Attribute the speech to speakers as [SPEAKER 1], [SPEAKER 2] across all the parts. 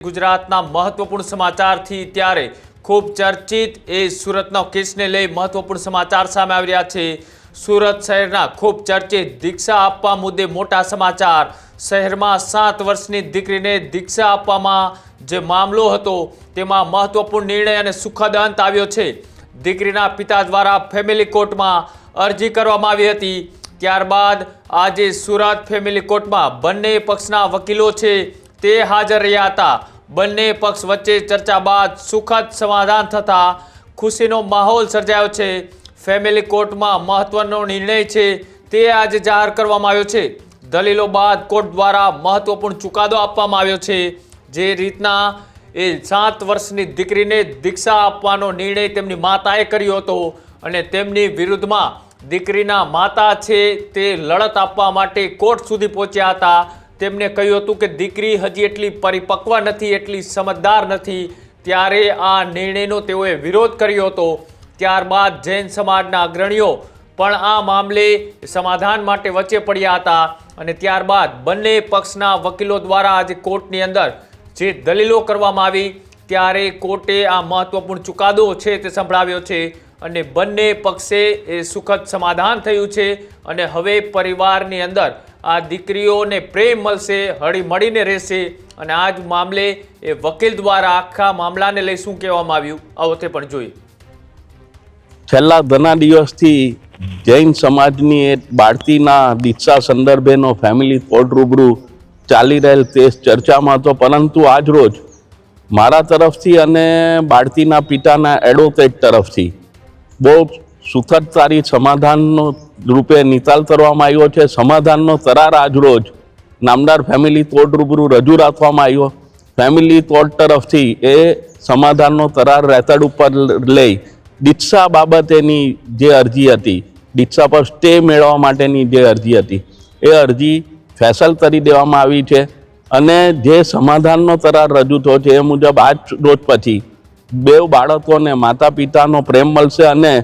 [SPEAKER 1] ગુજરાતના મહત્વપૂર્ણ સમાચારથી ત્યારે ખૂબ ચર્ચિત સુરતનો કેસને લઈ મહત્વપૂર્ણ સમાચાર સામે આવી રહ્યા છે। સુરત શહેરના ખૂબ ચર્ચિત દીક્ષા આપવા મુદ્દે મોટા સમાચાર। શહેરમાં 7 વર્ષની દીકરીને દીક્ષા આપવામાં જે મામલો હતો તેમાં મહત્વપૂર્ણ નિર્ણય અને સુખદ અંત આવ્યો છે। દીકરીના પિતા દ્વારા ફેમિલી કોર્ટમાં અરજી કરવામાં આવી હતી। ત્યારબાદ આજે સુરત ફેમિલી કોર્ટમાં બંને પક્ષના વકીલો છે તે હાજર રહ્યા હતા। બંને પક્ષ વચ્ચે ચર્ચા બાદ સુખદ સમાધાન થતા ખુશીનો માહોલ સર્જાયો છે। ફેમિલી કોર્ટમાં મહત્વનો નિર્ણય છે તે આજે જાહેર કરવામાં આવ્યો છે। દલીલો બાદ કોર્ટ દ્વારા મહત્વપૂર્ણ ચુકાદો આપવામાં આવ્યો છે। જે રીતના 7 વર્ષની દીકરીને દીક્ષા આપવાનો નિર્ણય તેમની માતાએ કર્યો હતો અને તેમની વિરુદ્ધમાં દીકરીના માતા છે તે લડત આપવા માટે કોર્ટ સુધી પહોંચ્યા હતા। તેમને કહ્યું હતું કે દીકરી હજી એટલી પરિપક્વ નથી, એટલી સમજદાર નથી, ત્યારે આ નિર્ણયનો તેઓએ વિરોધ કર્યો હતો। ત્યારબાદ જૈન સમાજના અગ્રણીઓ પણ આ મામલે સમાધાન માટે વચ્ચે પડ્યા હતા અને ત્યારબાદ બંને પક્ષના વકીલો દ્વારા આજે કોર્ટની અંદર જે દલીલો કરવામાં આવી ત્યારે કોર્ટે આ મહત્વપૂર્ણ ચુકાદો છે તે સંભળાવ્યો છે અને બંને પક્ષે સુખદ સમાધાન થયું છે અને હવે પરિવારની અંદર આ દીકરીઓને પ્રેમ મળશે, હળી મળીને રહેશે અને આ જ મામલે વકીલ દ્વારા આખા મામલાને લઈ શું કહેવામાં આવ્યું આવો તે પણ જોઈએ।
[SPEAKER 2] છેલ્લા ઘણા દિવસથી જૈન સમાજની એક બાળતીના દીક્ષા સંદર્ભેનો ફેમિલી કોર્ટ રૂબરૂ ચાલી રહેલ કેસ ચર્ચામાં હતો, પરંતુ આજ રોજ મારા તરફથી અને બાળતીના પિતાના એડવોકેટ તરફથી બહુ સુખદકારી સમાધાનનો રૂપે નિકાલ કરવામાં આવ્યો છે। સમાધાનનો કરાર આજ રોજ નામદાર ફેમિલી કોર્ટ રૂબરૂ રજૂ રાખવામાં આવ્યો। ફેમિલી કોર્ટ તરફથી એ સમાધાનનો કરાર રેકોર્ડ ઉપર લઈ દીક્ષા બાબતેની જે અરજી હતી, દીક્ષા પર સ્ટે મેળવવા માટેની જે અરજી હતી એ અરજી ફેસલ કરી દેવામાં આવી છે અને જે સમાધાનનો કરાર રજૂ થયો છે એ મુજબ આજ રોજ પછી બે બાળકોને માતા પિતાનો પ્રેમ મળશે અને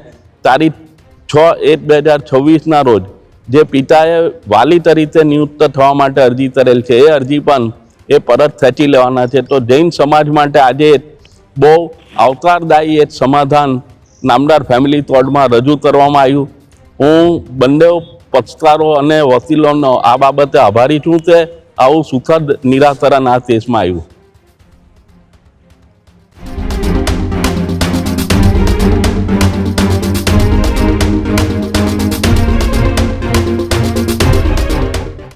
[SPEAKER 2] તારીખ 6/1/2026ના રોજ જે પિતાએ વાલી તરીકે નિયુક્ત થવા માટે અરજી કરેલ છે એ અરજી પણ એ પરત ખેંચી લેવાના છે। તો જૈન સમાજ માટે આજે બહુ આવકારદાયી એક સમાધાન નામદાર ફેમિલી કોર્ટમાં રજૂ કરવામાં આવ્યું। હું બંને પક્ષકારો અને વકીલોનો આ બાબતે આભારી છું કે આવું સુખદ નિરાકરણ આ કેસમાં આવ્યું।